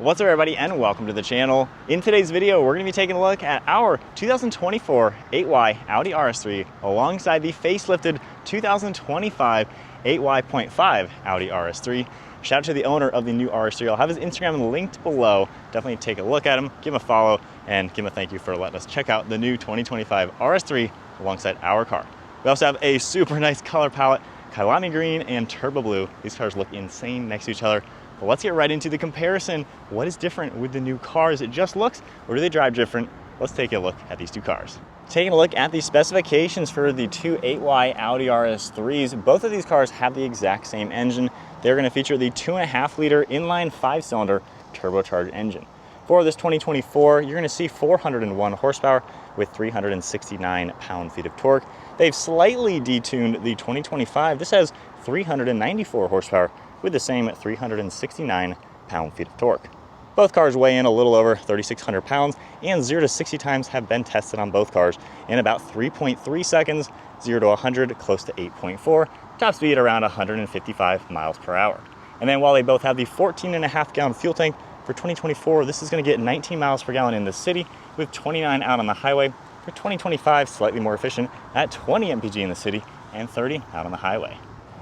What's up everybody and welcome to the channel. In today's video, we're going to be taking a look at our 2024 8Y Audi RS3 alongside the facelifted 2025 8Y.5 Audi RS3. Shout out to the owner of the new RS3. I'll have his Instagram linked below. Definitely take a look at him, give him a follow, and give him a thank you for letting us check out the new 2025 RS3 alongside our car. We also have a super nice color palette, Kyalami Green and Turbo Blue. These cars look insane next to each other. But let's get right into the comparison. What is different with the new cars? It just looks, or do they drive different? Let's take a look at these two cars. Taking a look at the specifications for the two 8Y Audi RS3s, both of these cars have the exact same engine. They're going to feature the 2.5 liter inline 5-cylinder turbocharged engine. For this 2024, you're going to see 401 horsepower with 369 pound-feet of torque. They've slightly detuned the 2025. This has 394 horsepower with the same 369 pound-feet of torque. Both cars weigh in a little over 3,600 pounds, and 0 to 60 times have been tested on both cars in about 3.3 seconds, 0 to 100 close to 8.4, top speed around 155 miles per hour. And then while they both have the 14.5 gallon fuel tank, for 2024, this is going to get 19 miles per gallon in the city with 29 out on the highway. For 2025, slightly more efficient at 20 mpg in the city and 30 out on the highway.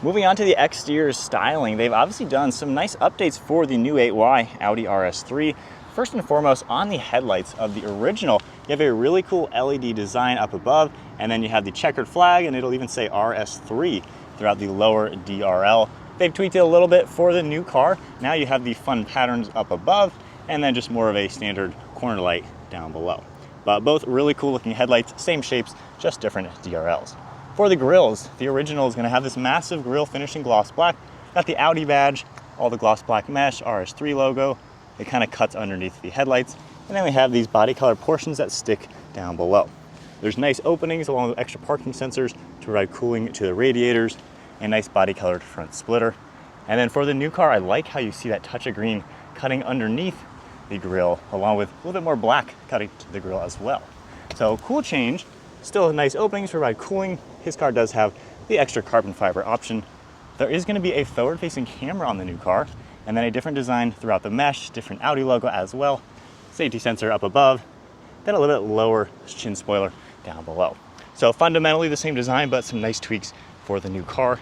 Moving on to the exterior styling, they've obviously done some nice updates for the new 8Y Audi RS3. First and foremost, on the headlights of the original, you have a really cool LED design up above, and then you have the checkered flag, and it'll even say RS3 throughout the lower DRL. They've tweaked it a little bit for the new car. Now you have the fun patterns up above, and then just more of a standard corner light down below. But both really cool looking headlights, same shapes, just different DRLs. For the grills, the original is going to have this massive grille finish in gloss black. Got the Audi badge, all the gloss black mesh, RS3 logo. It kind of cuts underneath the headlights. And then we have these body color portions that stick down below. There's nice openings along with extra parking sensors to provide cooling to the radiators, and nice body colored front splitter. And then for the new car, I like how you see that touch of green cutting underneath the grille, along with a little bit more black cutting to the grille as well. So cool change. Still nice openings to provide cooling. His car does have the extra carbon fiber option. There is going to be a forward-facing camera on the new car, and then a different design throughout the mesh, different Audi logo as well. Safety sensor up above, then a little bit lower chin spoiler down below. So fundamentally the same design, but some nice tweaks for the new car.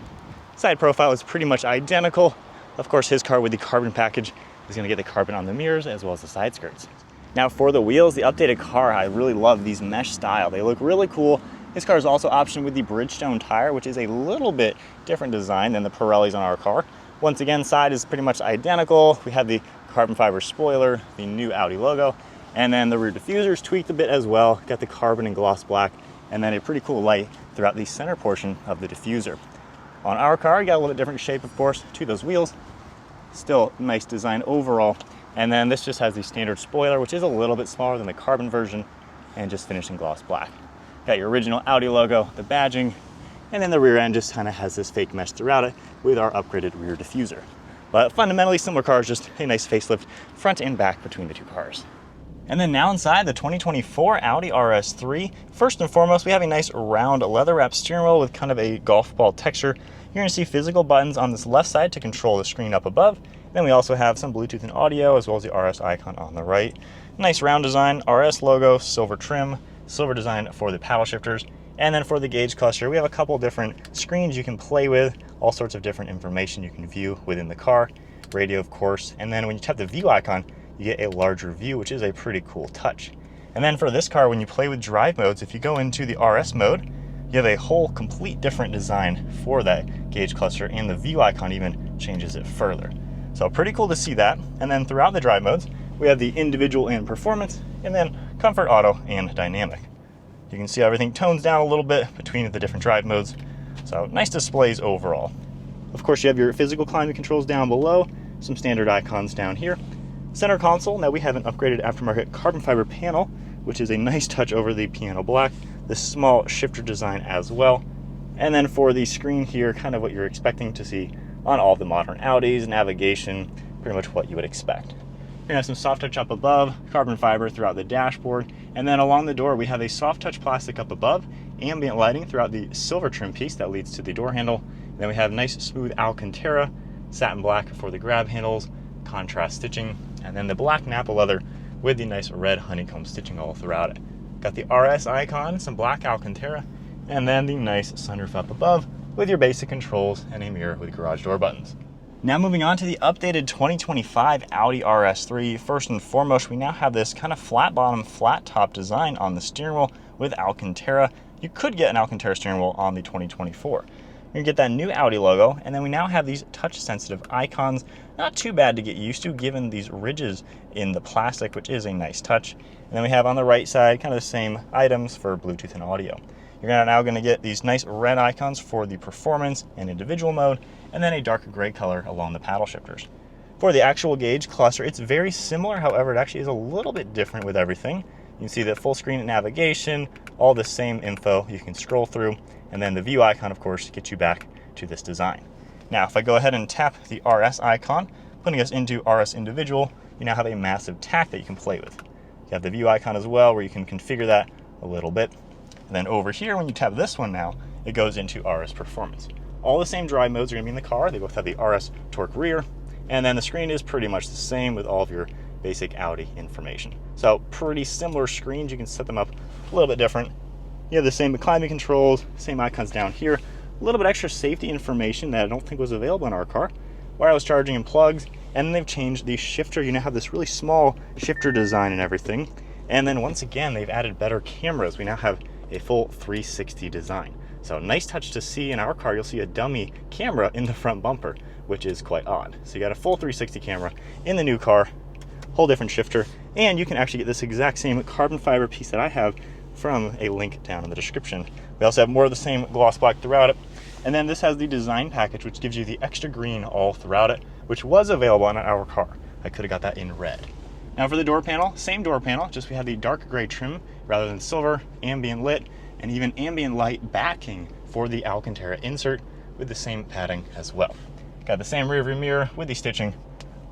Side profile is pretty much identical. Of course, his car with the carbon package is going to get the carbon on the mirrors as well as the side skirts. Now for the wheels, the updated car, I really love these mesh style. They look really cool. This car is also optioned with the Bridgestone tire, which is a little bit different design than the Pirellis on our car. Once again, side is pretty much identical. We have the carbon fiber spoiler, the new Audi logo, and then the rear diffuser's tweaked a bit as well. Got the carbon and gloss black, and then a pretty cool light throughout the center portion of the diffuser. On our car, you got a little bit different shape, of course, to those wheels. Still nice design overall. And then this just has the standard spoiler, which is a little bit smaller than the carbon version, and just finished in gloss black. Got your original Audi logo, the badging, and then the rear end just kind of has this fake mesh throughout it with our upgraded rear diffuser. But fundamentally similar cars, just a nice facelift front and back between the two cars. And then now inside the 2024 Audi RS3, first and foremost, we have a nice round leather wrap steering wheel with kind of a golf ball texture. You're going to see physical buttons on this left side to control the screen up above. Then we also have some Bluetooth and audio, as well as the RS icon on the right. Nice round design, RS logo, silver trim, silver design for the paddle shifters. And then for the gauge cluster, we have a couple different screens you can play with, all sorts of different information you can view within the car, radio of course. And then when you tap the view icon, you get a larger view, which is a pretty cool touch. And then for this car, when you play with drive modes, if you go into the RS mode, you have a whole complete different design for that gauge cluster, and the view icon even changes it further. So pretty cool to see that. And then throughout the drive modes, we have the individual and performance, and then comfort, auto, and dynamic. You can see everything tones down a little bit between the different drive modes. So nice displays overall. Of course, you have your physical climate controls down below, some standard icons down here. Center console, now we have an upgraded aftermarket carbon fiber panel, which is a nice touch over the piano black. This small shifter design as well. And then for the screen here, kind of what you're expecting to see on all the modern Audis, navigation, pretty much what you would expect. You're gonna have some soft touch up above, carbon fiber throughout the dashboard, and then along the door we have a soft touch plastic up above, ambient lighting throughout the silver trim piece that leads to the door handle. And then we have nice smooth Alcantara, satin black for the grab handles, contrast stitching, and then the black Napa leather with the nice red honeycomb stitching all throughout it. Got the RS icon, some black Alcantara, and then the nice sunroof up above with your basic controls and a mirror with garage door buttons. Now moving on to the updated 2025 Audi RS3. First and foremost, we now have this kind of flat bottom, flat top design on the steering wheel with Alcantara. You could get an Alcantara steering wheel on the 2024. You're gonna get that new Audi logo, and then we now have these touch sensitive icons. Not too bad to get used to given these ridges in the plastic, which is a nice touch. And then we have on the right side kind of the same items for Bluetooth and audio. You're now gonna get these nice red icons for the performance and individual mode, and then a darker gray color along the paddle shifters. For the actual gauge cluster, it's very similar, however, it actually is a little bit different with everything. You can see the full screen navigation, all the same info you can scroll through, and then the view icon, of course, gets you back to this design. Now, if I go ahead and tap the RS icon, putting us into RS individual, you now have a massive tack that you can play with. You have the view icon as well, where you can configure that a little bit. And then over here, when you tap this one now, it goes into RS performance. All the same drive modes are gonna be in the car. They both have the RS torque rear, and then the screen is pretty much the same with all of your basic Audi information. So pretty similar screens. You can set them up a little bit different. You have the same climate controls, same icons down here, a little bit extra safety information that I don't think was available in our car. Wireless charging and plugs, and then they've changed the shifter. You now have this really small shifter design and everything. And then once again, they've added better cameras. We now have a full 360 design. So nice touch to see. In our car, you'll see a dummy camera in the front bumper, which is quite odd. So you got a full 360 camera in the new car, whole different shifter, and you can actually get this exact same carbon fiber piece that I have from a link down in the description. We also have more of the same gloss black throughout it. And then this has the design package, which gives you the extra green all throughout it, which was available on our car. I could have got that in red. Now for the door panel, same door panel, just we have the dark gray trim rather than silver, ambient lit, and even ambient light backing for the Alcantara insert with the same padding as well. Got the same rear view mirror with the stitching,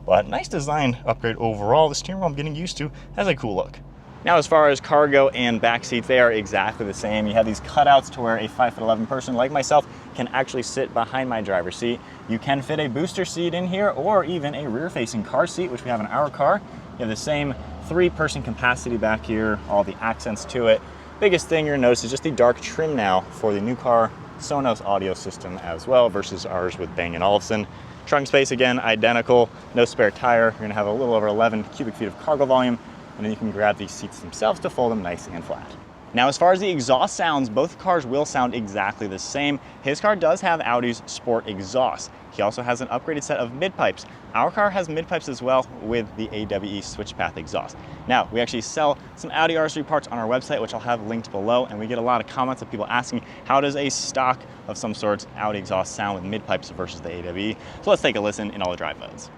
but nice design upgrade overall. The steering wheel I'm getting used to has a cool look. Now as far as cargo and back seats, they are exactly the same. You have these cutouts to where a 5'11" person like myself can actually sit behind my driver's seat. You can fit a booster seat in here or even a rear facing car seat, which we have in our car. You have the same 3-person capacity back here, all the accents to it. Biggest thing you're gonna notice is just the dark trim now for the new car Sonos audio system as well versus ours with Bang & Olufsen. Trunk space again, identical, no spare tire. You're gonna have a little over 11 cubic feet of cargo volume, and then you can grab these seats themselves to fold them nice and flat. Now, as far as the exhaust sounds, both cars will sound exactly the same. His car does have Audi's Sport exhaust. He also has an upgraded set of mid-pipes. Our car has mid-pipes as well with the AWE switch path exhaust. Now, we actually sell some Audi RS3 parts on our website, which I'll have linked below, and we get a lot of comments of people asking, how does a stock of some sorts Audi exhaust sound with mid-pipes versus the AWE? So let's take a listen in all the drive modes.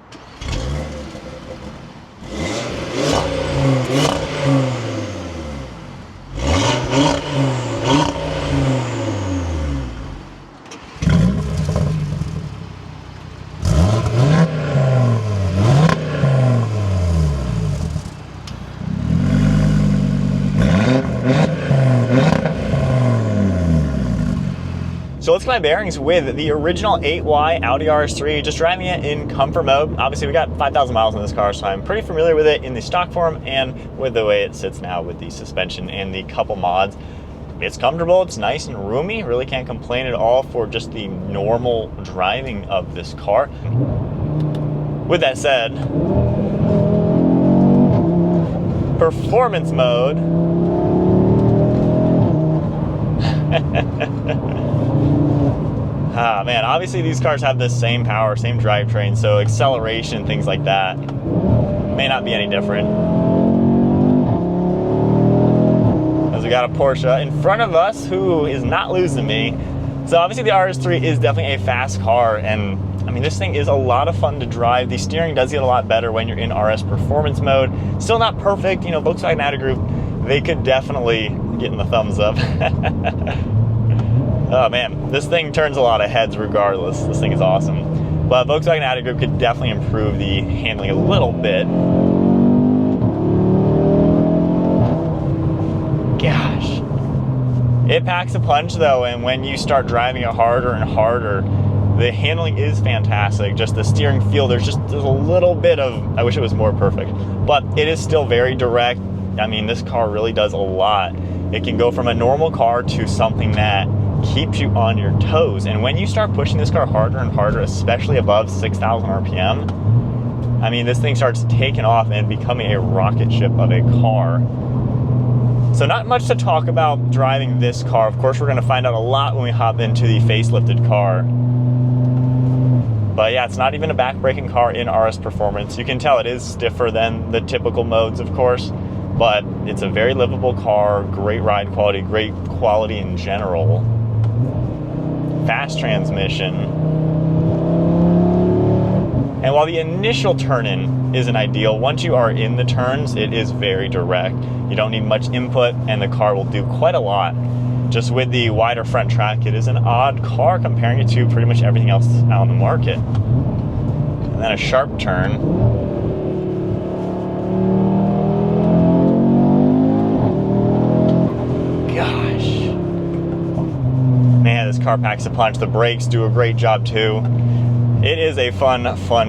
So let's get my bearings with the original 8Y Audi RS3, just driving it in comfort mode. Obviously we got 5,000 miles on this car, so I'm pretty familiar with it in the stock form and with the way it sits now with the suspension and the couple mods. It's comfortable, it's nice and roomy, really can't complain at all for just the normal driving of this car. With that said, performance mode. Ah man, obviously these cars have the same power, same drivetrain, so acceleration, things like that may not be any different. As we got a Porsche in front of us who is not losing me. So obviously the RS3 is definitely a fast car, and I mean this thing is a lot of fun to drive. The steering does get a lot better when you're in RS performance mode. Still not perfect, you know, Volkswagen Audi Group, they could definitely get in the thumbs up. Oh man, this thing turns a lot of heads regardless. This thing is awesome. But Volkswagen Audi Group could definitely improve the handling a little bit. Gosh. It packs a punch though, and when you start driving it harder and harder, The handling is fantastic. Just the steering feel, there's a little bit of, I wish it was more perfect, but it is still very direct. I mean, this car really does a lot. It can go from a normal car to something that keeps you on your toes. And when you start pushing this car harder and harder, especially above 6,000 RPM, I mean, this thing starts taking off and becoming a rocket ship of a car. So not much to talk about driving this car. Of course, we're gonna find out a lot when we hop into the facelifted car. But yeah, it's not even a back-breaking car in RS Performance. You can tell it is stiffer than the typical modes, of course, but it's a very livable car, great ride quality, great quality in general. Fast transmission. And while the initial turn-in isn't ideal, once you are in the turns, it is very direct. You don't need much input, and the car will do quite a lot. Just with the wider front track, it is an odd car comparing it to pretty much everything else out on the market. And then a sharp turn. Gosh. Man, this car packs a punch. The brakes do a great job too. It is a fun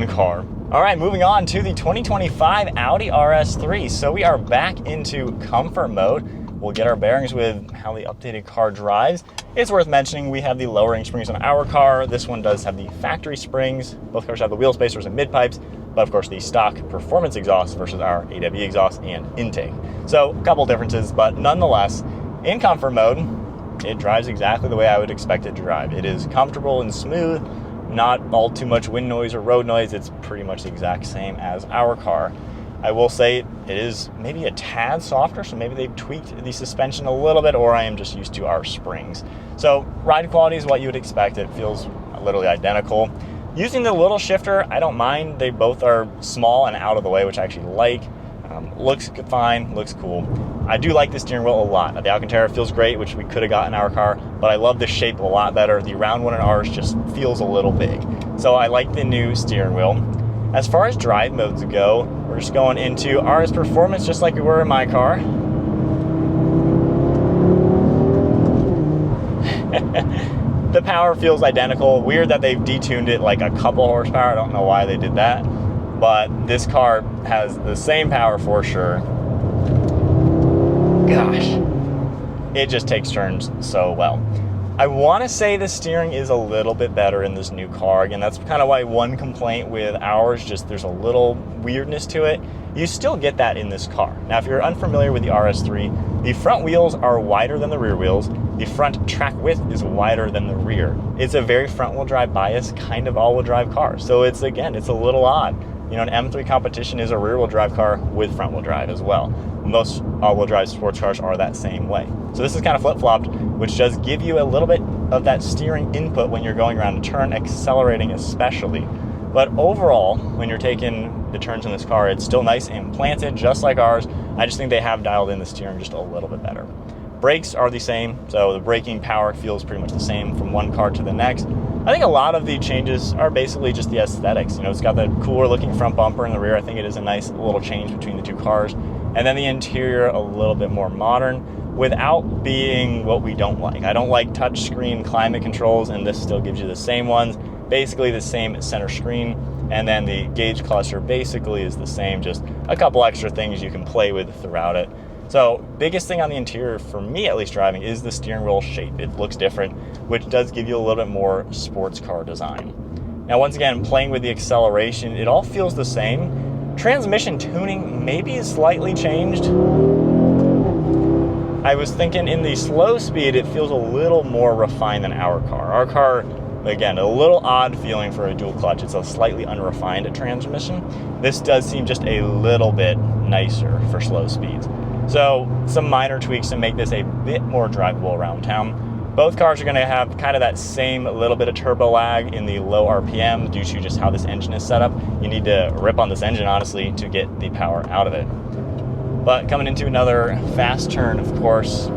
car. All right, moving on to the 2025 Audi RS3. So we are back into comfort mode. We'll get our bearings with how the updated car drives. It's worth mentioning we have the lowering springs on our car. This one does have the factory springs. Both cars have the wheel spacers and mid pipes, but of course the stock performance exhaust versus our AW exhaust and intake. So a couple differences, but nonetheless, in comfort mode, it drives exactly the way I would expect it to drive. It is comfortable and smooth, not all too much wind noise or road noise. It's pretty much the exact same as our car. I will say it is maybe a tad softer, so maybe they've tweaked the suspension a little bit, or I am just used to our springs. So ride quality is what you would expect. It feels literally identical. Using the little shifter, I don't mind. They both are small and out of the way, which I actually like. Looks fine, looks cool. I do like the steering wheel a lot. The Alcantara feels great, which we could have got in our car, but I love the shape a lot better. The round one in ours just feels a little big. So I like the new steering wheel. As far as drive modes go, we're just going into RS Performance just like we were in my car. The power feels identical. Weird that they've detuned it like a couple horsepower. I don't know why they did that, but this car has the same power for sure. Gosh, it just takes turns so well. I want to say the steering is a little bit better in this new car. Again, that's kind of why one complaint with ours, just there's a little weirdness to it. You still get that in this car. Now, if you're unfamiliar with the RS3, the front wheels are wider than the rear wheels. The front track width is wider than the rear. It's a very front-wheel drive bias, kind of all-wheel drive car. So it's a little odd. You know, an M3 competition is a rear-wheel drive car with front-wheel drive as well. Most all-wheel drive sports cars are that same way. So this is kind of flip-flopped, which does give you a little bit of that steering input when you're going around a turn, accelerating especially. But overall, when you're taking the turns in this car, it's still nice and planted, just like ours. I just think they have dialed in the steering just a little bit better. Brakes are the same, so the braking power feels pretty much the same from one car to the next. I think a lot of the changes are basically just the aesthetics. You know, it's got the cooler looking front bumper in the rear. I think it is a nice little change between the two cars. And then the interior a little bit more modern without being what we don't like. I don't like touchscreen climate controls, and this still gives you the same ones, basically the same center screen. And then the gauge cluster basically is the same, just a couple extra things you can play with throughout it. So biggest thing on the interior, for me at least driving, is the steering wheel shape. It looks different, which does give you a little bit more sports car design. Now, once again, playing with the acceleration, it all feels the same. Transmission tuning maybe is slightly changed. I was thinking in the slow speed, it feels a little more refined than our car. Our car, again, a little odd feeling for a dual clutch. It's a slightly unrefined transmission. This does seem just a little bit nicer for slow speeds. So some minor tweaks to make this a bit more drivable around town. Both cars are going to have kind of that same little bit of turbo lag in the low RPM due to just how this engine is set up. You need to rip on this engine, honestly, to get the power out of it. But coming into another fast turn, of course.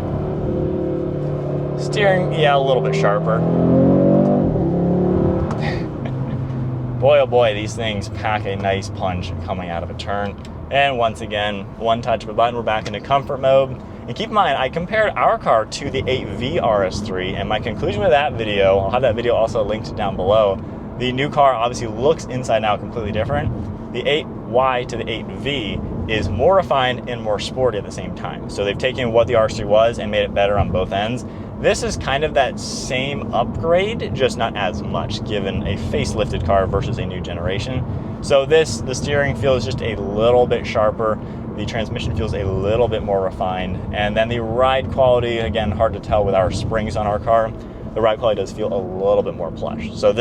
Steering, yeah, a little bit sharper. Boy, oh boy, these things pack a nice punch coming out of a turn. And once again, one touch of a button, we're back into comfort mode. And keep in mind, I compared our car to the 8V RS3, and my conclusion with that video, I'll have that video also linked down below. The new car obviously looks inside and out completely different. The 8Y to the 8V is more refined and more sporty at the same time. So they've taken what the RS3 was and made it better on both ends. This is kind of that same upgrade, just not as much, given a facelifted car versus a new generation. So the steering feels just a little bit sharper. The transmission feels a little bit more refined. And then the ride quality, again, hard to tell with our springs on our car. The ride quality does feel a little bit more plush. So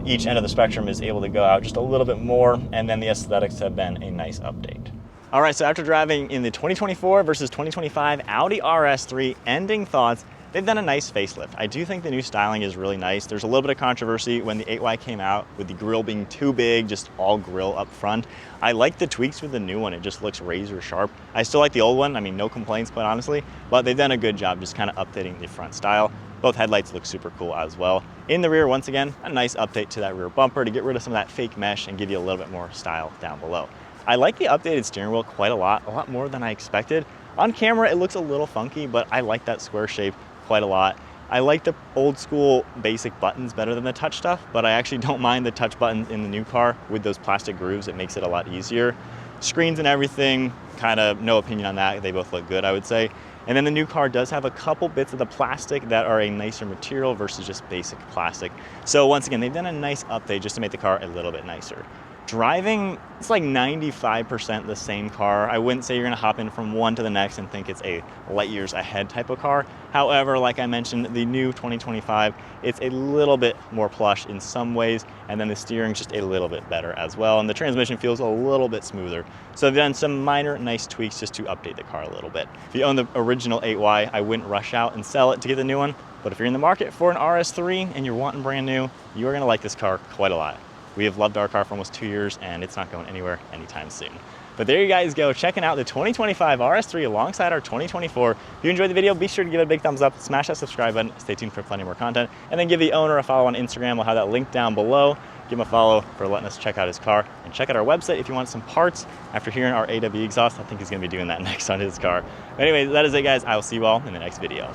each end of the spectrum is able to go out just a little bit more, and then the aesthetics have been a nice update. All right, so after driving in the 2024 versus 2025 Audi RS3, ending thoughts. They've done a nice facelift. I do think the new styling is really nice. There's a little bit of controversy when the 8Y came out with the grille being too big, just all grille up front. I like the tweaks with the new one. It just looks razor sharp. I still like the old one. I mean, no complaints, quite honestly, but they've done a good job just kind of updating the front style. Both headlights look super cool as well. In the rear, once again, a nice update to that rear bumper to get rid of some of that fake mesh and give you a little bit more style down below. I like the updated steering wheel quite a lot more than I expected. On camera, it looks a little funky, but I like that square shape quite a lot. I like the old school basic buttons better than the touch stuff, but I actually don't mind the touch buttons in the new car with those plastic grooves. It makes it a lot easier. Screens and everything, kind of no opinion on that. They both look good, I would say. And then the new car does have a couple bits of the plastic that are a nicer material versus just basic plastic. So once again, they've done a nice update just to make the car a little bit nicer. Driving, it's like 95% the same car. I wouldn't say you're gonna hop in from one to the next and think it's a light years ahead type of car. However, like I mentioned, the new 2025, it's a little bit more plush in some ways, and then the steering's just a little bit better as well, and the transmission feels a little bit smoother. So they've done some minor nice tweaks just to update the car a little bit. If you own the original 8Y, I wouldn't rush out and sell it to get the new one, but if you're in the market for an RS3 and you're wanting brand new, you are gonna like this car quite a lot. We have loved our car for almost 2 years, and it's not going anywhere anytime soon. But there you guys go, checking out the 2025 RS3 alongside our 2024. If you enjoyed the video, be sure to give it a big thumbs up, smash that subscribe button, stay tuned for plenty more content, and then give the owner a follow on Instagram. We'll have that link down below. Give him a follow for letting us check out his car, and check out our website if you want some parts. After hearing our AW exhaust, I think he's gonna be doing that next on his car. But anyways, that is it, guys. I will see you all in the next video.